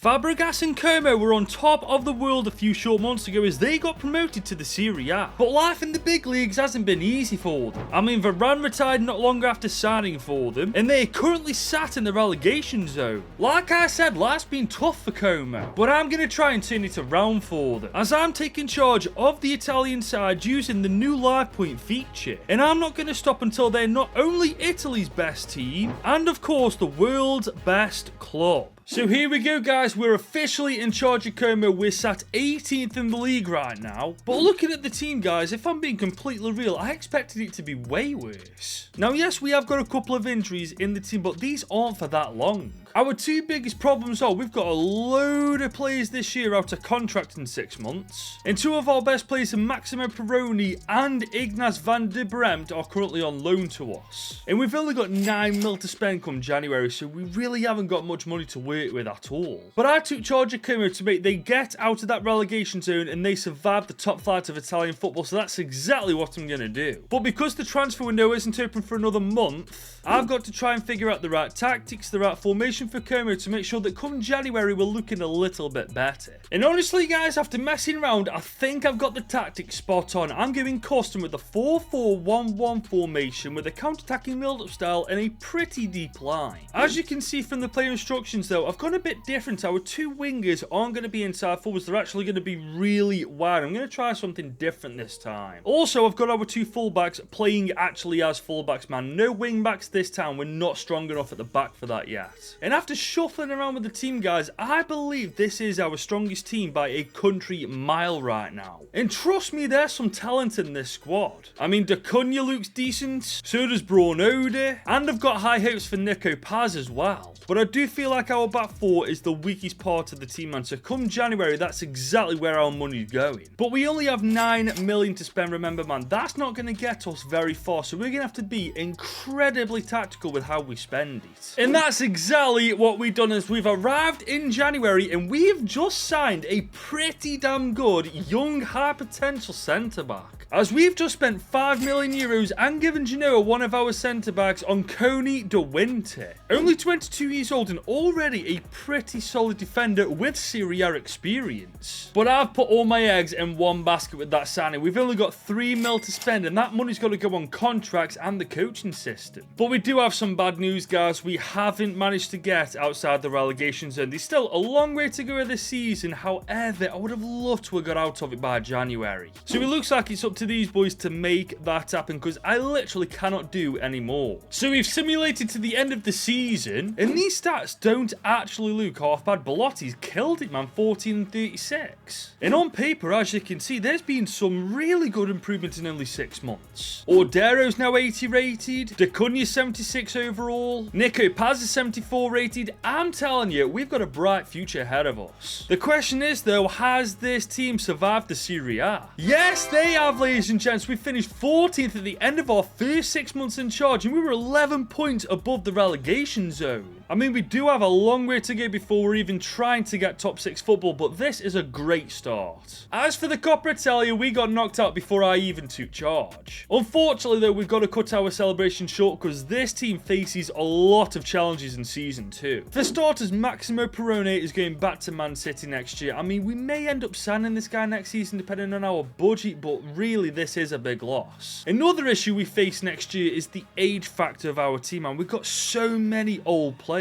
Fabregas and Como were on top of the world a few short months ago as they got promoted to the Serie A. But life in the big leagues hasn't been easy for them. I mean, Varane retired not long after signing for them, and they are currently sat in the relegation zone. Like I said, life's been tough for Como, but I'm going to try and turn it around for them, as I'm taking charge of the Italian side using the new live point feature. And I'm not going to stop until they're not only Italy's best team, and of course the world's best club. So here we go, guys. We're officially in charge of Como. We're sat 18th in the league right now. But looking at the team, guys, if I'm being completely real, I expected it to be way worse. Now, yes, we have got a couple of injuries in the team, but these aren't for that long. Our two biggest problems are we've got a load of players this year out of contract in 6 months. And two of our best players, Maximo Peroni and Ignace van der Bremt, are currently on loan to us. And we've only got 9 mil to spend come January, so we really haven't got much money to work with at all. But I took charge of Como to make they get out of that relegation zone and they survive the top flight of Italian football, so that's exactly what I'm going to do. But because the transfer window isn't open for another month, I've got to try and figure out the right tactics, the right formation for Como to make sure that come January we're looking a little bit better. And honestly, guys, after messing around, I think I've got the tactics spot on. I'm going custom with the 4-4-1-1 formation with a counter-attacking build-up style and a pretty deep line. As you can see from the player instructions though, I've gone a bit different. Our two wingers aren't going to be inside forwards, they're actually going to be really wide. I'm going to try something different this time. Also, I've got our two fullbacks playing actually as fullbacks, man. No wing backs this time, we're not strong enough at the back for that yet. And after shuffling around with the team, guys, I believe this is our strongest team by a country mile right now. And trust me, there's some talent in this squad. I mean, Cunha looks decent, so does Braun Oda, and I've got high hopes for Nico Paz as well. But I do feel like our back four is the weakest part of the team, man. So come January, that's exactly where our money's going. But we only have 9 million to spend, remember, man. That's not going to get us very far. So we're going to have to be incredibly tactical with how we spend it. And that's exactly what we've done, as we've arrived in January and we've just signed a pretty damn good young high potential centre-back. As we've just spent 5 million euros and given Genoa one of our centre-backs on Coney de Winter. Only 22 years old and already a pretty solid defender with Serie A experience. But I've put all my eggs in one basket with that signing. We've only got 3 mil to spend and that money's got to go on contracts and the coaching system. But we do have some bad news, guys. We haven't managed to get outside the relegation zone. There's still a long way to go this season. However, I would have loved to have got out of it by January. So it looks like it's up to these boys to make that happen, because I literally cannot do any more. So we've simulated to the end of the season and these stats don't actually look half bad. Belotti's killed it, man, 14 and 36. And on paper, as you can see, there's been some really good improvements in only 6 months. Ordero's now 80 rated, Cunha's 76 overall, Nico Paz is 74 rated. I'm telling you, we've got a bright future ahead of us. The question is though, has this team survived the Serie A? Yes, they have, ladies and gents. We finished 14th at the end of our first 6 months in charge and we were 11 points above the relegation zone. I mean, we do have a long way to go before we're even trying to get top 6 football, but this is a great start. As for the Coppa Italia, we got knocked out before I even took charge. Unfortunately though, we've got to cut our celebration short because this team faces a lot of challenges in season 2. For starters, Maximo Peroni is going back to Man City next year. I mean, we may end up signing this guy next season depending on our budget, but really this is a big loss. Another issue we face next year is the age factor of our team, and we've got so many old players.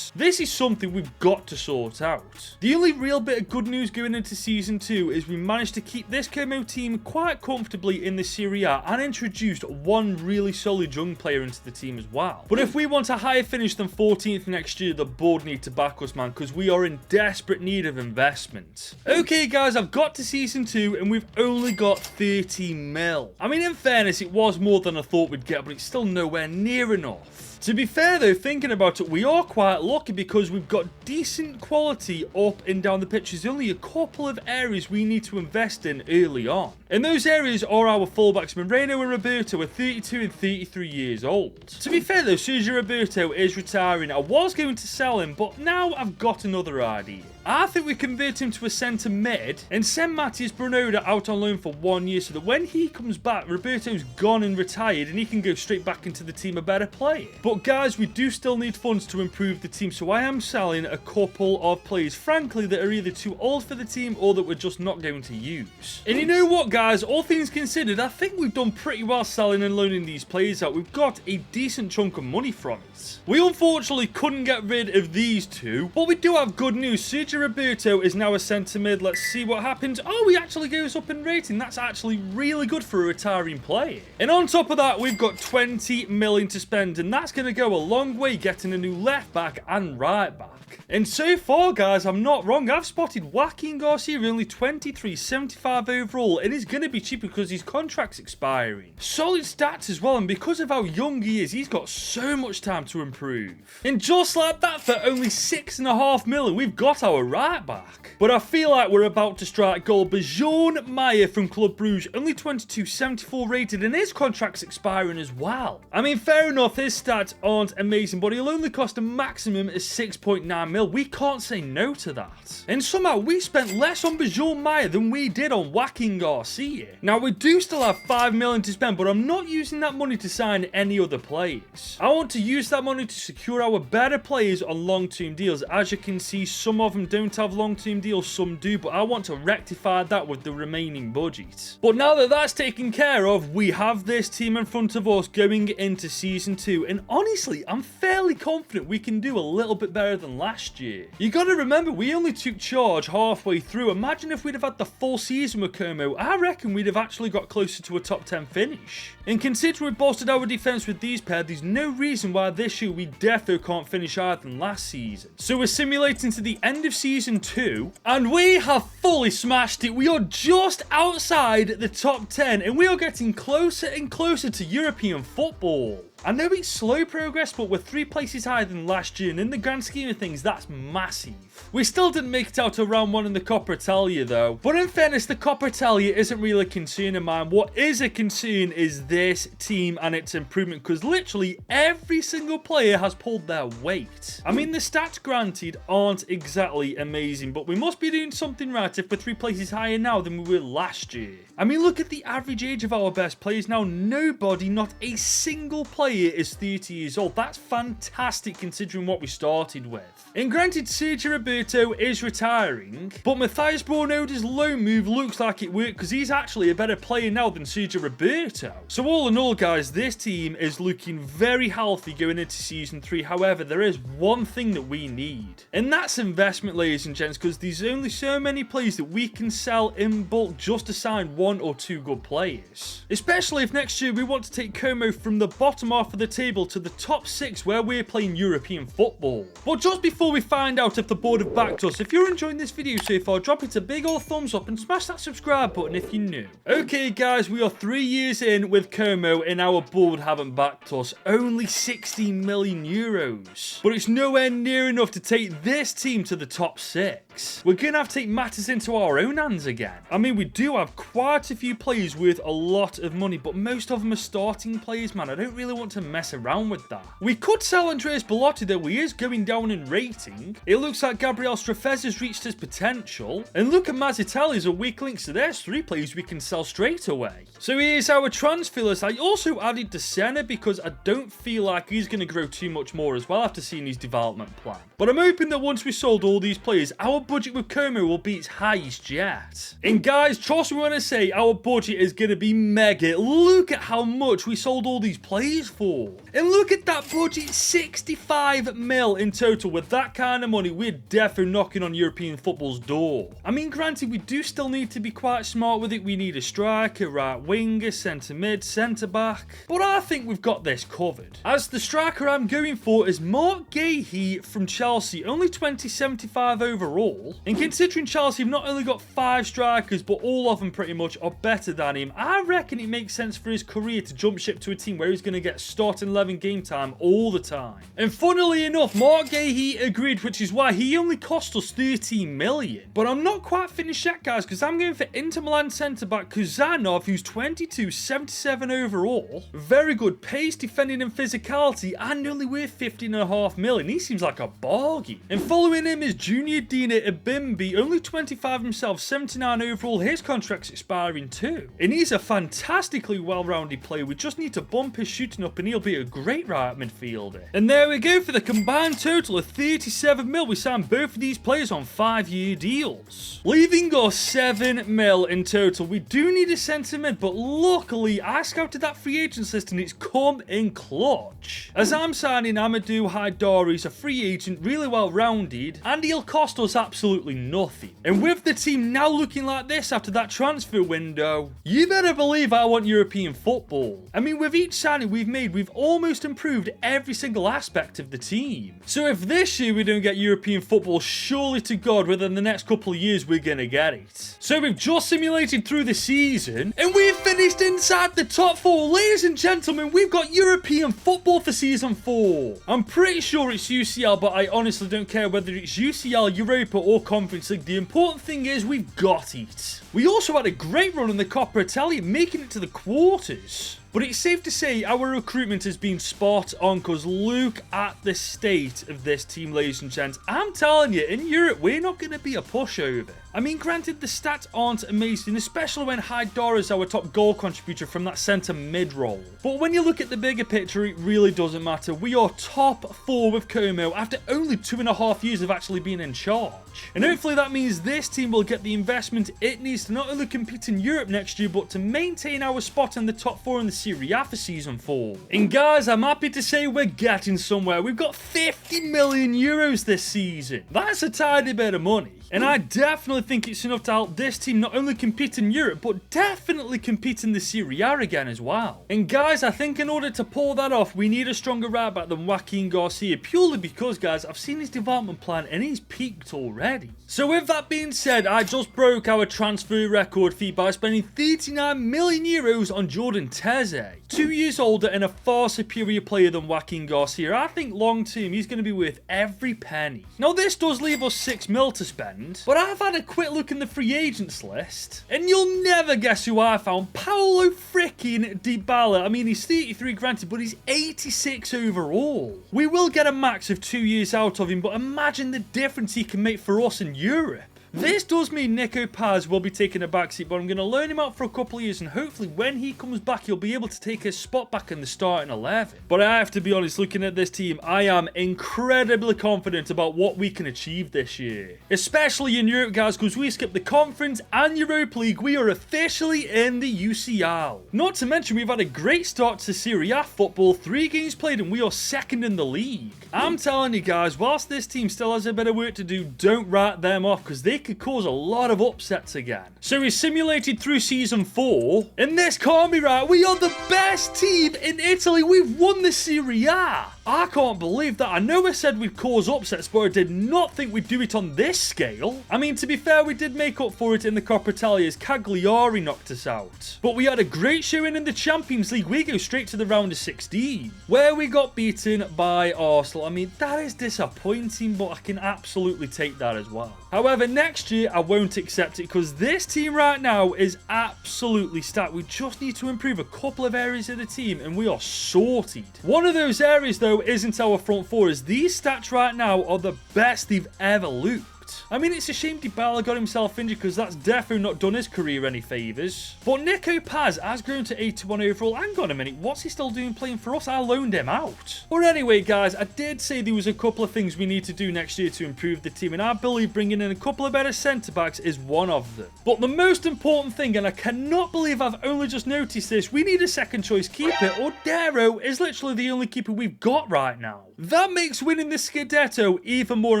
This is something we've got to sort out. The only real bit of good news going into season 2 is we managed to keep this Como team quite comfortably in the Serie A and introduced one really solid young player into the team as well. But if we want a higher finish than 14th next year, the board need to back us, man, because we are in desperate need of investment. Okay guys, I've got to season 2 and we've only got 30 mil. I mean, in fairness, it was more than I thought we'd get, but it's still nowhere near enough. To be fair though, thinking about it, we are quite lucky because we've got decent quality up and down the pitch. There's only a couple of areas we need to invest in early on. And those areas are our fullbacks. Moreno and Roberto are 32 and 33 years old. To be fair though, Sergio Roberto is retiring. I was going to sell him, but now I've got another idea. I think we convert him to a centre mid and send Matthias Brunoda out on loan for 1 year so that when he comes back, Roberto's gone and retired and he can go straight back into the team a better player. But But guys, we do still need funds to improve the team, so I am selling a couple of players, frankly, that are either too old for the team or that we're just not going to use. And you know what, guys? All things considered, I think we've done pretty well selling and loaning these players out. We've got a decent chunk of money from it. We unfortunately couldn't get rid of these two, but we do have good news. Sergio Roberto is now a centre mid. Let's see what happens. Oh, he actually goes up in rating. That's actually really good for a retiring player. And on top of that, we've got 20 million to spend, and that's going to go a long way getting a new left back and right back. And so far, guys, I'm not wrong. I've spotted Joaquin Garcia only 23.75 overall, and he's going to be cheaper because his contract's expiring. Solid stats as well, and because of how young he is, he's got so much time to improve. And just like that, for only 6.5 million, we've got our right back. But I feel like we're about to strike gold. Bjorn Meyer from Club Brugge, only 22.74 rated, and his contract's expiring as well. I mean, fair enough, his stats aren't amazing, but he'll only cost a maximum of 6.9 mil. We can't say no to that. And somehow we spent less on Bjorn Meyer than we did on Joaquin Garcia. Now, we do still have 5 million to spend, but I'm not using that money to sign any other players. I want to use that money to secure our better players on long-term deals. As you can see, some of them don't have long-term deals, some do, but I want to rectify that with the remaining budget. But now that that's taken care of, we have this team in front of us going into Season 2, and honestly, I'm fairly confident we can do a little bit better than last year. You gotta remember, we only took charge halfway through. Imagine if we'd have had the full season with Como. I reckon we'd have actually got closer to a top 10 finish. And considering we bolstered our defense with these pair, there's no reason why this year we defo can't finish higher than last season. So we're simulating to the end of Season 2, and we have fully smashed it. We are just outside the top 10, and we are getting closer and closer to European football. I know it's slow progress, but we're 3 places higher than last year, and in the grand scheme of things, that's massive. We still didn't make it out of round 1 in the Coppa Italia, though. But in fairness, the Coppa Italia isn't really a concern of mine. What is a concern is this team and its improvement, because literally every single player has pulled their weight. I mean, the stats, granted, aren't exactly amazing, but we must be doing something right if we're 3 places higher now than we were last year. I mean, look at the average age of our best players now. Nobody, not a single player, is 30 years old. That's fantastic considering what we started with. And granted, Sergio Roberto is retiring, but Matthias Bornoda's loan move looks like it worked because he's actually a better player now than Sergio Roberto. So all in all, guys, this team is looking very healthy going into Season 3. However, there is one thing that we need, and that's investment, ladies and gents, because there's only so many players that we can sell in bulk just to sign 1 or 2 good players. Especially if next year we want to take Como from the bottom half of the table to the top 6 where we're playing European football. But just before we find out if the board have backed us, if you're enjoying this video so far, drop it a big old thumbs up and smash that subscribe button if you're new. Okay guys, we are 3 years in with Como and our board haven't backed us. Only 16 million euros. But it's nowhere near enough to take this team to the top 6. We're going to have to take matters into our own hands again. I mean, we do have quite a few players worth a lot of money, but most of them are starting players, man. I don't really want to mess around with that. We could sell Andreas Bellotti, though he is going down in rating. It looks like Gabriel Strafez has reached his potential. And look at Mazzitelli's a weak link, so there's 3 players we can sell straight away. So here's our transfer list. I also added De Sena because I don't feel like he's going to grow too much more as well after seeing his development plan. But I'm hoping that once we sold all these players, our budget with Como will be its highest yet. And guys, trust me when I say our budget is going to be mega. Look at how much we sold all these players for. And look at that budget, 65 mil in total. With that kind of money, we're definitely knocking on European football's door. I mean, granted, we do still need to be quite smart with it. We need a striker, right winger, centre mid, centre back. But I think we've got this covered. As the striker I'm going for is Mark Gahey from Chelsea, only 20.75 overall. And considering Chelsea have not only got 5 strikers, but all of them pretty much are better than him, I reckon it makes sense for his career to jump ship to a team where he's going to get starting 11 game time all the time. And funnily enough, Mark Gahey agreed, which is why he only only cost us 13 million. But I'm not quite finished yet, guys, because I'm going for Inter Milan centre-back Kuzanov, who's 22, 77 overall. Very good pace, defending and physicality, and only worth 15.5 million. He seems like a bargain. And following him is Junior Dina Ibimbi, only 25 himself, 79 overall. His contract's expiring too. And he's a fantastically well-rounded player. We just need to bump his shooting up and he'll be a great right midfielder. And there we go, for the combined total of 37 mil. We signed both of these players on 5-year deals, leaving us 7 mil in total. We do need a centre mid, but luckily I scouted that free agents list and it's come in clutch. As I'm signing Amadou Haidari, he's a free agent, really well rounded, and he'll cost us absolutely nothing. And with the team now looking like this after that transfer window, you better believe I want European football. I mean, with each signing we've made, we've almost improved every single aspect of the team. So if this year we don't get European football, surely to God within the next couple of years we're gonna get it. So we've just simulated through the season and we've finished inside the top 4. Ladies and gentlemen, we've got European football for season 4. I'm pretty sure it's UCL, but I honestly don't care whether it's UCL, Europa or Conference League. The important thing is we've got it. We also had a great run in the Coppa Italia, making it to the quarters. But it's safe to say our recruitment has been spot on, because look at the state of this team, ladies and gents. I'm telling you, in Europe, we're not going to be a pushover. I mean, granted, the stats aren't amazing, especially when Haidara is our top goal contributor from that centre mid role. But when you look at the bigger picture, it really doesn't matter. We are top 4 with Como after only 2.5 years of actually being in charge. And hopefully that means this team will get the investment it needs to not only compete in Europe next year, but to maintain our spot in the top 4 in the Serie A for season 4. And guys, I'm happy to say we're getting somewhere. We've got 50 million euros this season. That's a tidy bit of money. And I definitely think it's enough to help this team not only compete in Europe, but definitely compete in the Serie A again as well. And guys, I think in order to pull that off, we need a stronger right back than Joaquin Garcia, purely because, guys, I've seen his development plan and he's peaked already. So with that being said, I just broke our transfer record fee by spending 39 million euros on Jordan Teze. 2 years older and a far superior player than Joaquin Garcia. I think long term he's going to be worth every penny. Now this does leave us 6 mil to spend, but I've had a quick look in the free agents list, and you'll never guess who I found. Paulo freaking Dybala. I mean, he's 33 granted, but he's 86 overall. We will get a max of 2 years out of him, but imagine the difference he can make for us in Europe. This does mean Nico Paz will be taking a backseat, but I'm going to learn him out for a couple of years, and hopefully when he comes back, he'll be able to take his spot back in the starting 11. But I have to be honest, looking at this team, I am incredibly confident about what we can achieve this year. Especially in Europe, guys, because we skipped the Conference and Europa League. We are officially in the UCL. Not to mention, we've had a great start to Serie A football, 3 games played, and we are second in the league. I'm telling you guys, whilst this team still has a bit of work to do, don't write them off, because they could cause a lot of upsets again. So we simulated through season 4, and this can't be right. We are the best team in Italy. We've won the Serie A. I can't believe that. I know I said we'd cause upsets, but I did not think we'd do it on this scale. I mean, to be fair, we did make up for it in the Coppa Italia as Cagliari knocked us out. But we had a great showing in the Champions League. We go straight to the round of 16, where we got beaten by Arsenal. I mean, that is disappointing, but I can absolutely take that as well. However, next year, I won't accept it, because this team right now is absolutely stacked. We just need to improve a couple of areas of the team, and we are sorted. One of those areas, though, isn't our front 4, as these stats right now are the best they've ever looked. I mean, it's a shame Dybala got himself injured, because that's definitely not done his career any favours. But Nico Paz has grown to 81 overall. Hang on a minute, what's he still doing playing for us? I loaned him out. But anyway, guys, I did say there was a couple of things we need to do next year to improve the team, and I believe bringing in a couple of better centre-backs is one of them. But the most important thing, and I cannot believe I've only just noticed this, we need a second choice keeper. Odero is literally the only keeper we've got right now. That makes winning the Scudetto even more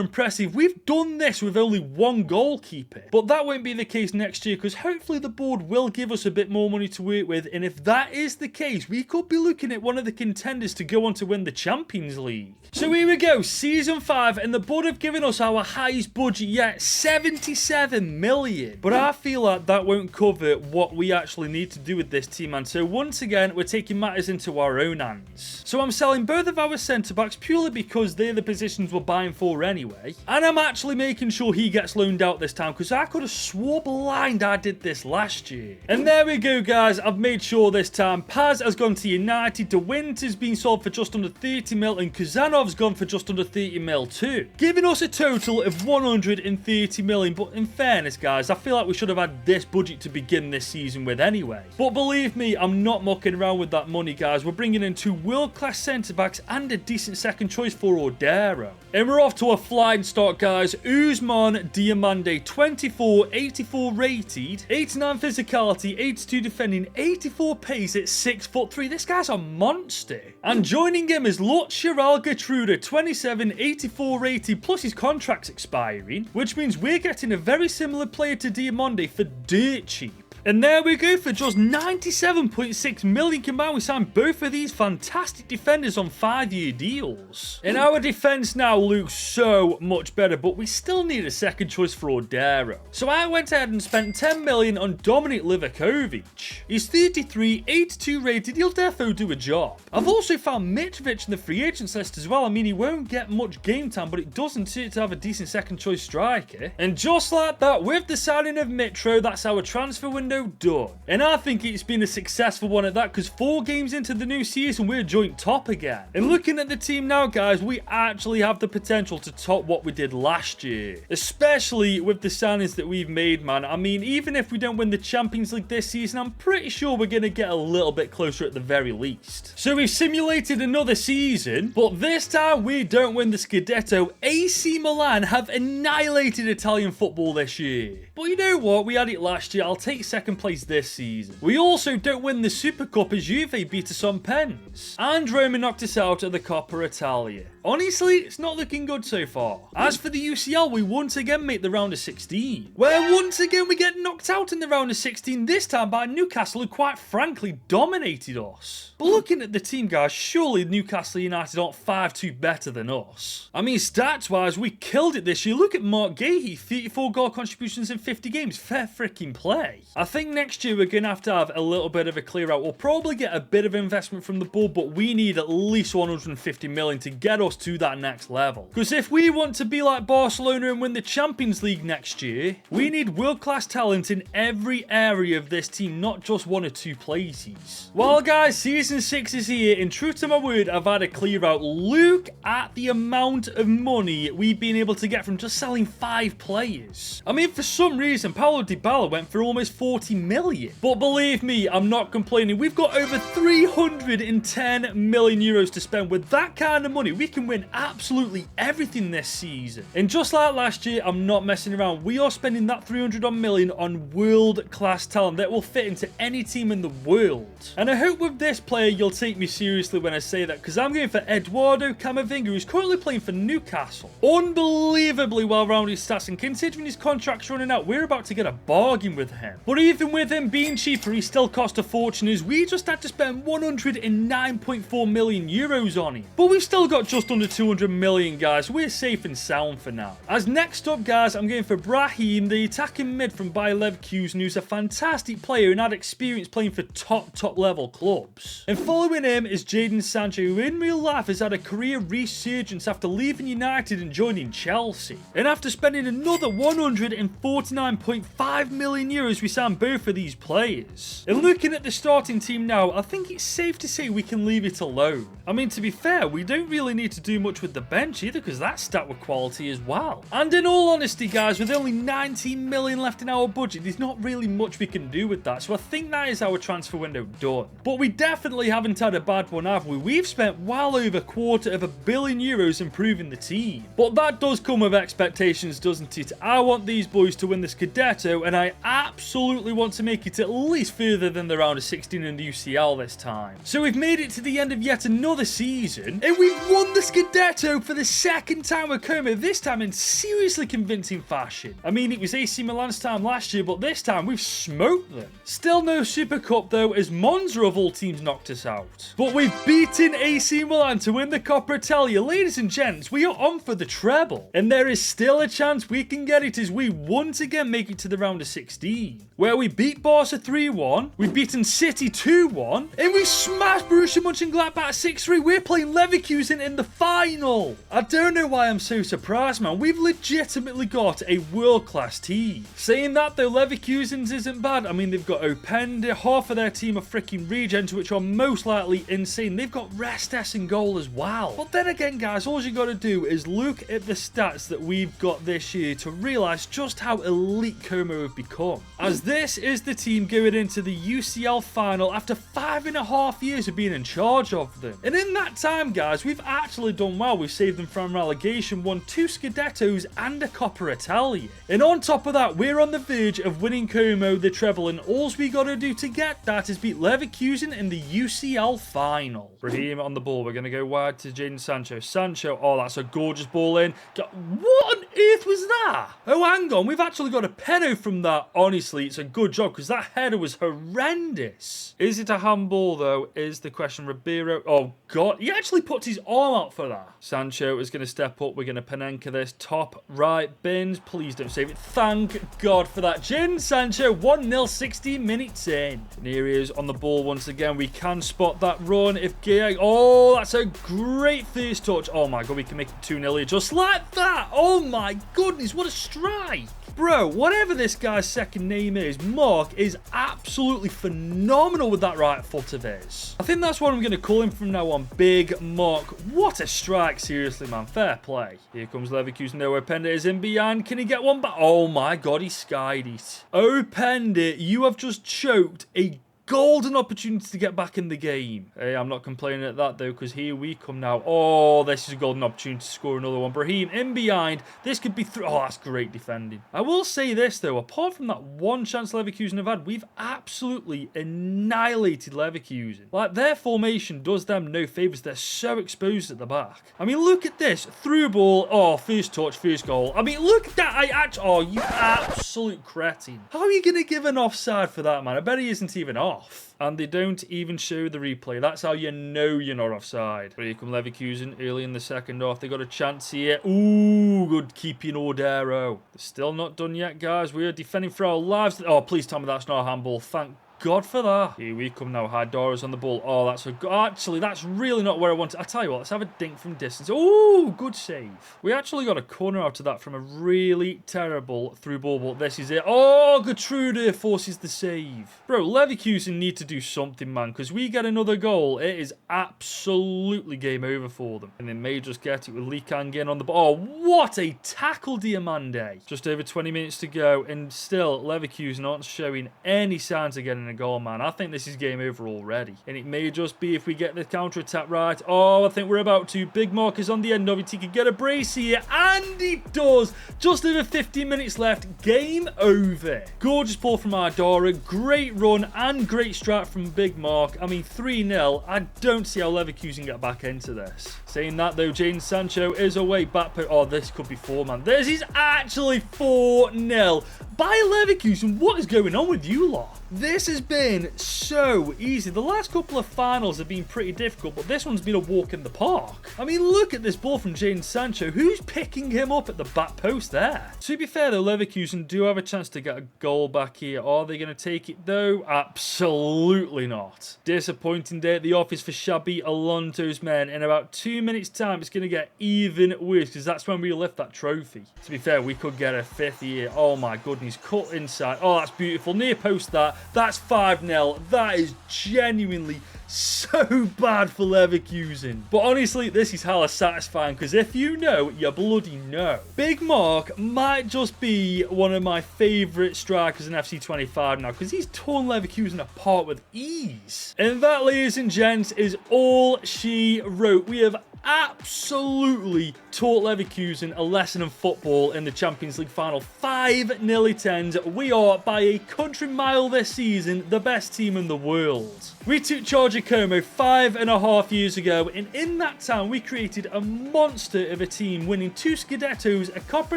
impressive. We've done this with only 1 goalkeeper, but that won't be the case next year, because hopefully the board will give us a bit more money to work with, and if that is the case, we could be looking at one of the contenders to go on to win the Champions League. So here we go, season 5, and the board have given us our highest budget yet, 77 million. But I feel like that won't cover what we actually need to do with this team, and so once again, we're taking matters into our own hands. So I'm selling both of our centre-backs purely because they're the positions we're buying for anyway. And I'm actually making sure he gets loaned out this time, because I could have swore blind I did this last year. And there we go, guys. I've made sure this time. Paz has gone to United. De Winter's been sold for just under 30 mil, and Kuzanov's gone for just under 30 mil too, giving us a total of 130 million. But in fairness, guys, I feel like we should have had this budget to begin this season with anyway. But believe me, I'm not mucking around with that money, guys. We're bringing in 2 world-class centre-backs and a decent second choice for Odero. And we're off to a flying start, guys. Ousmane Diomande, 24, 84 rated, 89 physicality, 82 defending, 84 pace at 6'3". This guy's a monster. And joining him is Lutzeral Gertrude, 27, 84 rated, plus his contract's expiring, which means we're getting a very similar player to Diomande for dirt cheap. And there we go, for just 97.6 million combined, we signed both of these fantastic defenders on 5-year deals. And our defense now looks so much better, but we still need a second choice for Odero. So I went ahead and spent 10 million on Dominik Livakovic. He's 33, 82 rated, he'll defo do a job. I've also found Mitrovic in the free agents list as well. I mean, he won't get much game time, but it doesn't hurt to have a decent second choice striker. And just like that, with the signing of Mitro, that's our transfer window done. And I think it's been a successful one at that, because 4 games into the new season, we're joint top again. And looking at the team now, guys, we actually have the potential to top what we did last year, especially with the signings that we've made, man. I mean, even if we don't win the Champions League this season, I'm pretty sure we're going to get a little bit closer at the very least. So we've simulated another season, but this time we don't win the Scudetto. AC Milan have annihilated Italian football this year. But you know what? We had it last year. I'll take second place this season. We also don't win the Super Cup as Juve beat us on pens. And Roma knocked us out of the Coppa Italia. Honestly, it's not looking good so far. As for the UCL, we once again make the round of 16. Where once again we get knocked out in the round of 16, this time by Newcastle, who quite frankly dominated us. But looking at the team, guys, surely Newcastle United aren't 5-2 better than us. I mean, stats-wise, we killed it this year. Look at Mark Gahey, 34 goal contributions in 50 games. Fair freaking play. I think next year we're going to have a little bit of a clear out. We'll probably get a bit of investment from the board, but we need at least 150 million to get us to that next level. Because if we want to be like Barcelona and win the Champions League next year, we need world-class talent in every area of this team, not just 1 or 2 places. Well, guys, Season 6 is here, and true to my word, I've had a clear out. Look at the amount of money we've been able to get from just selling 5 players. I mean, for some reason, Paulo Dybala went for almost 40 million. But believe me, I'm not complaining. We've got over 310 million euros to spend. With that kind of money, we can win absolutely everything this season. And just like last year, I'm not messing around. We are spending that 300 million on world-class talent that will fit into any team in the world. And I hope with this player, you'll take me seriously when I say that, because I'm going for Eduardo Camavinga, who's currently playing for Newcastle. Unbelievably well-rounded stats, and considering his contract's running out, we're about to get a bargain with him. But even with him being cheaper, he still cost a fortune, as we just had to spend 109.4 million euros on him. But we've still got just under 200 million, guys. We're safe and sound for now. As next up, guys, I'm going for Brahim, the attacking mid from Bayer Leverkusen, who's a fantastic player and had experience playing for top level clubs. And following him is Jadon Sancho, who in real life has had a career resurgence after leaving United and joining Chelsea. And after spending another 149.5 million euros, we signed both of these players. And looking at the starting team now, I think it's safe to say we can leave it alone. I mean, to be fair, we don't really need to do much with the bench either, because that's stat with quality as well. And in all honesty, guys, with only 19 million left in our budget, there's not really much we can do with that. So I think that is our transfer window done. But we definitely haven't had a bad one, have we? We've spent well over €250 million improving the team. But that does come with expectations, doesn't it? I want these boys to win the Scudetto, and I absolutely want to make it at least further than the round of 16 in the UCL this time. So we've made it to the end of yet another season, and we've won the Scudetto for the second time with Como, this time in seriously convincing fashion. I mean, it was AC Milan's time last year, but this time we've smoked them. Still no Super Cup though, as Monza of all teams knocked us out. But we've beaten AC Milan to win the Coppa Italia. Ladies and gents, we are on for the treble, and there is still a chance we can get it as we once again make it to the round of 16, where we beat Barca 3-1, we've beaten City 2-1, and we smashed Borussia Mönchengladbach 6-3. We're playing Leverkusen in the final. I don't know why I'm so surprised, man. We've legitimately got a world-class team. Saying that, though, Leverkusen's isn't bad. I mean, they've got Openda. Half of their team are freaking regens, which are most likely insane. They've got Restes in goal as well. But then again, guys, all you got to do is look at the stats that we've got this year to realise just how elite Como have become. As this is the team going into the UCL final after 5.5 years of being in charge of them. And in that time, guys, we've actually done well. We've saved them from relegation, won 2 Scudettos and a Coppa Italia. And on top of that, we're on the verge of winning Como the treble, and all we got to do to get that is beat Leverkusen in the UCL final. Raheem on the ball. We're going to go wide to Jadon Sancho. Sancho, oh, that's a gorgeous ball in. What on earth was that? Oh, hang on. We've actually got a penalty from that. Honestly, it's a good job because that header was horrendous. Is it a handball, though, is the question. Ribeiro, oh, God. He actually puts his arm out for that. Sancho is going to step up. We're going to Panenka this. Top right bins. Please don't save it. Thank God for that. Jadon Sancho, 1-0, 16 minutes in. And here he is on the ball once again. We can spot that run. If Gea, oh, that's a great first touch. Oh, my God, we can make it 2-0 here just like that. Oh, my goodness, what a strike. Bro, whatever this guy's second name is, Mark is absolutely phenomenal with that right foot of his. I think that's what I'm going to call him from now on. Big Mark. What a strike. Seriously, man. Fair play. Here comes Leverkusen. No, Openda is in behind. Can he get one back? Oh, my God. He skied it. Openda, you have just choked a golden opportunity to get back in the game. Hey, I'm not complaining at that, though, because here we come now. Oh, this is a golden opportunity to score another one. Brahim in behind. This could be through. Oh, that's great defending. I will say this, though. Apart from that one chance Leverkusen have had, we've absolutely annihilated Leverkusen. Like, their formation does them no favours. They're so exposed at the back. I mean, look at this. Through ball. Oh, first touch, first goal. I mean, look at that. Oh, you absolute cretin. How are you going to give an offside for that, man? I bet he isn't even off. And they don't even show the replay. That's how you know you're not offside. But here come Leverkusen early in the second half. They got a chance here. Ooh, good keeping Ordero. They're still not done yet, guys. We are defending for our lives. Oh, please tell me that's not a handball. Thank God for that. Here we come now. Haidora's on the ball. Oh, that's a... Actually, that's really not where I want to... I tell you what, let's have a dink from distance. Oh, good save. We actually got a corner out of that from a really terrible through ball, but this is it. Oh, Gertrude forces the save. Bro, Leverkusen need to do something, man, because we get another goal. It is absolutely game over for them. And they may just get it with Lee Kang in on the ball. Oh, what a tackle, Diamande. Just over 20 minutes to go, and still Leverkusen aren't showing any signs of getting a goal, man. I think this is game over already. And it may just be if we get the counter-attack right. Oh, I think we're about to. Big Mark is on the end of it. He could get a brace here. And he does. Just over 15 minutes left. Game over. Gorgeous ball from Ardora. Great run and great strike from Big Mark. I mean, 3-0. I don't see how Leverkusen get back into this. Saying that, though, Jadon Sancho is away. Back post. Oh, this could be 4, man. This is actually 4-0. By Leverkusen, what is going on with you lot? This has been so easy. The last couple of finals have been pretty difficult, but this one's been a walk in the park. I mean, look at this ball from Jadon Sancho. Who's picking him up at the back post there? To be fair, though, Leverkusen do have a chance to get a goal back here. Are they going to take it, though? Absolutely not. Disappointing day at the office for Xabi Alonso's men. In about 2 minutes' time, it's going to get even worse, because that's when we lift that trophy. To be fair, we could get a 5th here. Oh, my goodness. Cut inside. Oh, that's beautiful. Near post that. That's 5-0. That is genuinely so bad for Leverkusen. But honestly, this is hella satisfying, because if you know, you bloody know. Big Mark might just be one of my favourite strikers in FC 25 now, because he's torn Leverkusen apart with ease. And that, ladies and gents, is all she wrote. We have absolutely taught Leverkusen a lesson in football in the Champions League final. 5 nearly 10s. We are, by a country mile this season, the best team in the world. We took charge of Como 5.5 years ago, and in that time, we created a monster of a team, winning 2 Scudettos, a Coppa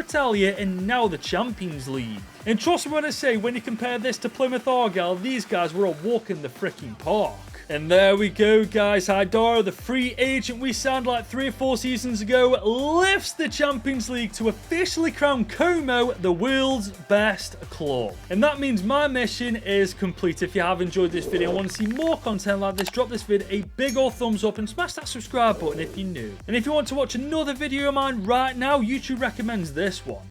Italia, and now the Champions League. And trust me when I say, when you compare this to Plymouth Argyle, these guys were a walk in the freaking park. And there we go, guys. Hydara, the free agent we signed like 3 or 4 seasons ago, lifts the Champions League to officially crown Como the world's best club. And that means my mission is complete. If you have enjoyed this video and want to see more content like this, drop this vid a big old thumbs up and smash that subscribe button if you're new. And if you want to watch another video of mine right now, YouTube recommends this one.